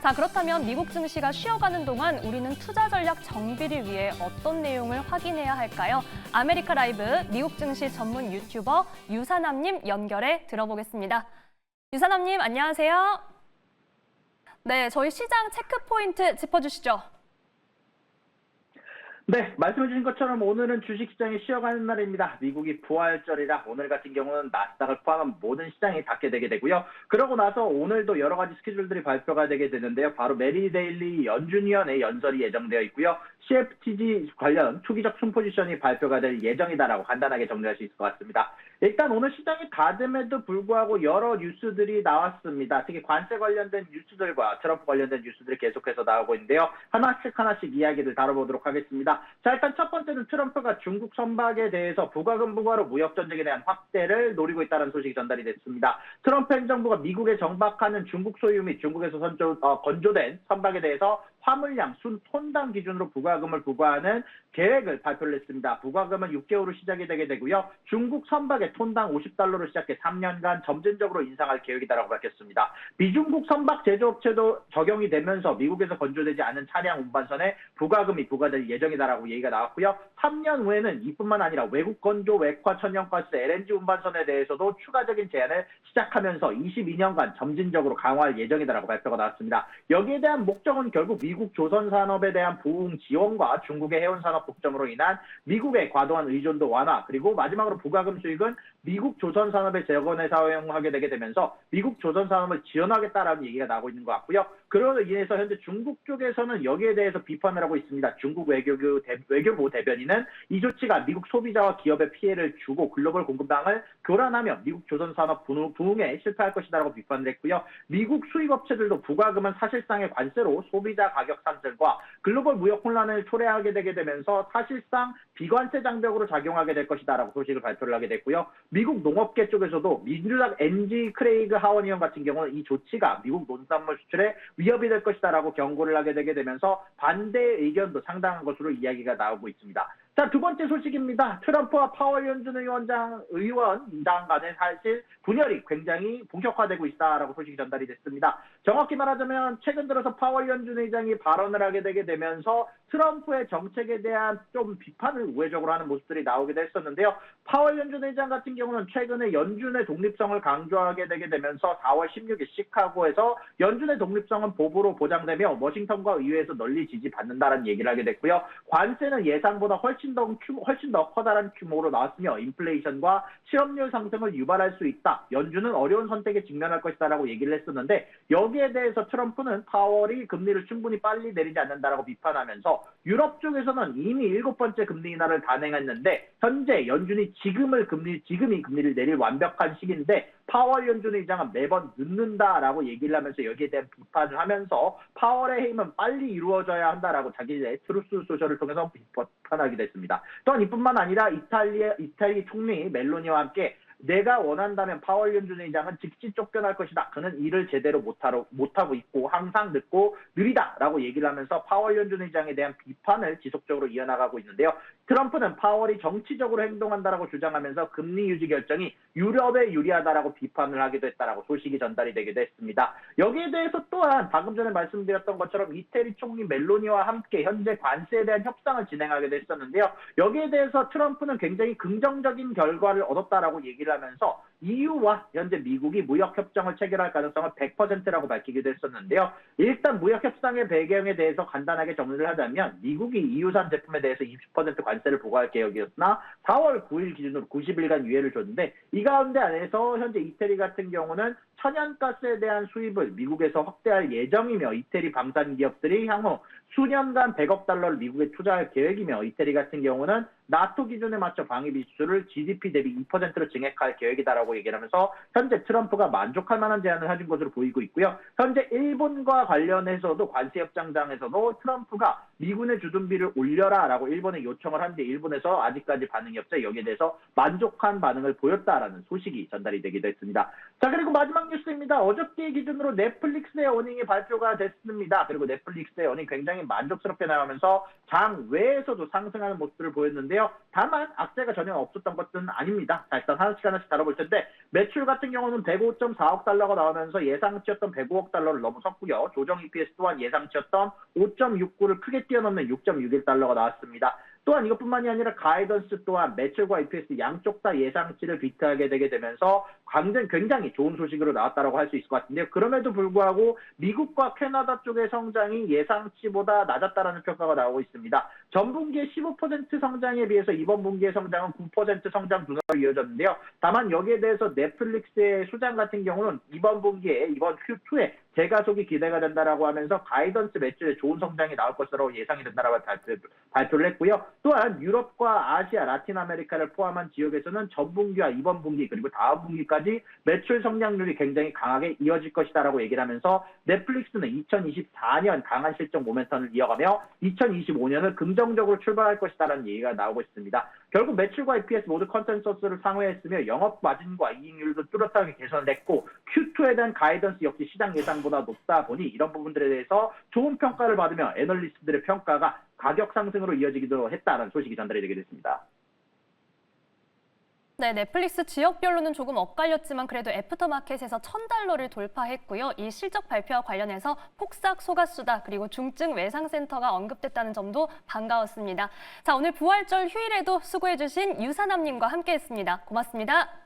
자, 그렇다면 미국 증시가 쉬어가는 동안 우리는 투자 전략 정비를 위해 어떤 내용을 확인해야 할까요? 아메리카 라이브 미국 증시 전문 유튜버 유사남님 연결해 들어보겠습니다. 유사남님, 안녕하세요. 네, 저희 시장 체크 포인트 짚어주시죠. 네, 말씀해 주신 것처럼 오늘은 주식시장이 쉬어가는 날입니다. 미국이 부활절이라 오늘 같은 경우는 나스닥을 포함한 모든 시장이 닫게 되게 되고요. 그러고 나서 오늘도 여러 가지 스케줄들이 발표가 되게 되는데요. 바로 메리 데일리 연준위원회 연설이 예정되어 있고요. CFTG 관련 투기적 순포지션이 발표가 될 예정이다라고 간단하게 정리할 수 있을 것 같습니다. 일단 오늘 시장이 닫음에도 불구하고 여러 뉴스들이 나왔습니다. 특히 관세 관련된 뉴스들과 트럼프 관련된 뉴스들이 계속해서 나오고 있는데요. 하나씩 이야기를 다뤄보도록 하겠습니다. 자, 일단 첫 번째는 트럼프가 중국 선박에 대해서 부가금 부과로 무역 전쟁에 대한 확대를 노리고 있다는 소식이 전달이 됐습니다. 트럼프 행정부가 미국에 정박하는 중국 소유 및 중국에서 건조된 선박에 대해서 화물량 순 톤당 기준으로 부가금을 부과하는 계획을 발표를 했습니다. 부가금은 6개월로 시작이 되게 되고요. 중국 선박의 톤당 50달러로 시작해 3년간 점진적으로 인상할 계획이다라고 밝혔습니다. 미중국 선박 제조업체도 적용이 되면서 미국에서 건조되지 않은 차량 운반선에 부가금이 부과될 예정이다라고 얘기가 나왔고요. 3년 후에는 이뿐만 아니라 외국 건조, 외과, 천연가스, LNG 운반선에 대해서도 추가적인 제한을 시작하면서 22년간 점진적으로 강화할 예정이다라고 발표가 나왔습니다. 여기에 대한 목적은 결국 미국 조선 산업에 대한 부응 지원과 중국의 해운 산업 독점으로 인한 미국의 과도한 의존도 완화, 그리고 마지막으로 부가금 수익은 미국 조선 산업의 재건에 사용하게 되게 되면서 미국 조선 산업을 지원하겠다라는 얘기가 나오고 있는 것 같고요. 그로 인해서 현재 중국 쪽에서는 여기에 대해서 비판을 하고 있습니다. 중국 외교부 대변인은 이 조치가 미국 소비자와 기업에 피해를 주고 글로벌 공급망을 교란하며 미국 조선 산업 부흥에 실패할 것이다라고 비판을 했고요. 미국 수입업체들도 부가금은 사실상의 관세로 소비자 가격 상승과 글로벌 무역 혼란을 초래하게 되게 되면서 사실상 비관세 장벽으로 작용하게 될 것이다라고 소식을 발표를 하게 됐고요. 미국 농업계 쪽에서도 민주당 NG 크레이그 하원 의원 같은 경우는 이 조치가 미국 농산물 수출에 위협이 될 것이다라고 경고를 하게 되게 되면서 반대 의견도 상당한 것으로 이야기가 나오고 있습니다. 자, 두 번째 소식입니다. 트럼프와 파월 연준 의원장 간의 사실 분열이 굉장히 본격화되고 있다라고 소식이 전달이 됐습니다. 정확히 말하자면 최근 들어서 파월 연준 의장이 발언을 하게 되게 되면서 트럼프의 정책에 대한 좀 비판을 우회적으로 하는 모습들이 나오기도 했었는데요. 파월 연준 의장 같은 경우는 최근에 연준의 독립성을 강조하게 되게 되면서 4월 16일 시카고에서 연준의 독립성은 법으로 보장되며 워싱턴과 의회에서 널리 지지받는다는 얘기를 하게 됐고요. 관세는 예상보다 훨씬 더 커다란 규모로 나왔으며 인플레이션과 실업률 상승을 유발할 수 있다. 연준은 어려운 선택에 직면할 것이다라고 얘기를 했었는데 여기에 대해서 트럼프는 파월이 금리를 충분히 빨리 내리지 않는다라고 비판하면서 유럽 쪽에서는 이미 7번째 금리 인하를 단행했는데 현재 연준이 지금이 금리를 내릴 완벽한 시기인데 파월 연준 의장은 매번 늦는다라고 얘기를 하면서 여기에 대한 비판을 하면서 파월의 해임은 빨리 이루어져야 한다라고 자기의 트루스 소셜을 통해서 비판하기도 했습니다. 또한 이뿐만 아니라 이탈리 총리 멜로니와 함께 내가 원한다면 파월 연준 의장은 즉시 쫓겨날 것이다. 그는 일을 제대로 못하고 있고 항상 늦고 느리다라고 얘기를 하면서 파월 연준 의장에 대한 비판을 지속적으로 이어나가고 있는데요. 트럼프는 파월이 정치적으로 행동한다라고 주장하면서 금리 유지 결정이 유럽에 유리하다라고 비판을 하기도 했다라고 소식이 전달이 되기도 했습니다. 여기에 대해서 또한 방금 전에 말씀드렸던 것처럼 이태리 총리 멜로니와 함께 현재 관세에 대한 협상을 진행하기도 했었는데요. 여기에 대해서 트럼프는 굉장히 긍정적인 결과를 얻었다라고 얘기를 하면서 EU와 현재 미국이 무역협정을 체결할 가능성을 100%라고 밝히기도 했었는데요. 일단 무역협상의 배경에 대해서 간단하게 정리를 하자면 미국이 EU산 제품에 대해서 20% 관세를 부과할 계획이었으나 4월 9일 기준으로 90일간 유예를 줬는데 이 가운데 안에서 현재 이태리 같은 경우는 천연가스에 대한 수입을 미국에서 확대할 예정이며 이태리 방산 기업들이 향후 수년간 100억 달러를 미국에 투자할 계획이며 이태리 같은 경우는 나토 기준에 맞춰 방위비 수출을 GDP 대비 2%로 증액할 계획이다라고 얘기를 하면서 현재 트럼프가 만족할 만한 제안을 해준 것으로 보이고 있고요. 현재 일본과 관련해서도 관세협정장에서도 트럼프가 미군의 주둔비를 올려라라고 일본에 요청을 하는데 일본에서 아직까지 반응이 없어 여기에 대해서 만족한 반응을 보였다라는 소식이 전달이 되기도 했습니다. 자, 그리고 마지막 뉴스입니다. 어저께 기준으로 넷플릭스의 어닝이 발표가 됐습니다. 그리고 넷플릭스의 어닝 굉장히 만족스럽게 나오면서 장 외에서도 상승하는 모습들을 보였는데요. 다만 악재가 전혀 없었던 것은 아닙니다. 자, 일단 하나씩 다뤄볼 텐데 나왔는데 매출 같은 경우는 105.4억 달러가 나오면서 예상치였던 105억 달러를 넘어섰고요. 조정 EPS 또한 예상치였던 5.69를 크게 뛰어넘는 6.61달러가 나왔습니다. 또한 이것뿐만이 아니라 가이던스 또한 매출과 EPS 양쪽 다 예상치를 비트하게 되게 되면서 굉장히 좋은 소식으로 나왔다고 할 수 있을 것 같은데요. 그럼에도 불구하고 미국과 캐나다 쪽의 성장이 예상치보다 낮았다라는 평가가 나오고 있습니다. 전분기의 15% 성장에 비해서 이번 분기의 성장은 9% 성장 둔화로 이어졌는데요. 다만 여기에 대해서 넷플릭스의 수장 같은 경우는 이번 분기에 이번 Q2에 재가속이 기대가 된다라고 하면서 가이던스 매출에 좋은 성장이 나올 것으로 예상이 된다라고 발표를 했고요. 또한 유럽과 아시아, 라틴 아메리카를 포함한 지역에서는 전분기와 이번 분기 그리고 다음 분기까지 매출 성장률이 굉장히 강하게 이어질 것이다라고 얘기를 하면서 넷플릭스는 2024년 강한 실적 모멘텀을 이어가며 2025년을 긍정적으로 출발할 것이다라는 얘기가 나오고 있습니다. 결국 매출과 EPS 모두 컨센서스를 상회했으며 영업 마진과 이익률도 뚜렷하게 개선을 했고 Q2에 대한 가이던스 역시 시장 예상보다 높다 보니 이런 부분들에 대해서 좋은 평가를 받으며 애널리스트들의 평가가 가격 상승으로 이어지기도 했다는 소식이 전달이 됐습니다. 네, 넷플릭스 지역별로는 조금 엇갈렸지만 그래도 애프터마켓에서 $1,000를 돌파했고요. 이 실적 발표와 관련해서 폭삭 소가수다 그리고 중증 외상센터가 언급됐다는 점도 반가웠습니다. 자, 오늘 부활절 휴일에도 수고해주신 유사남님과 함께했습니다. 고맙습니다.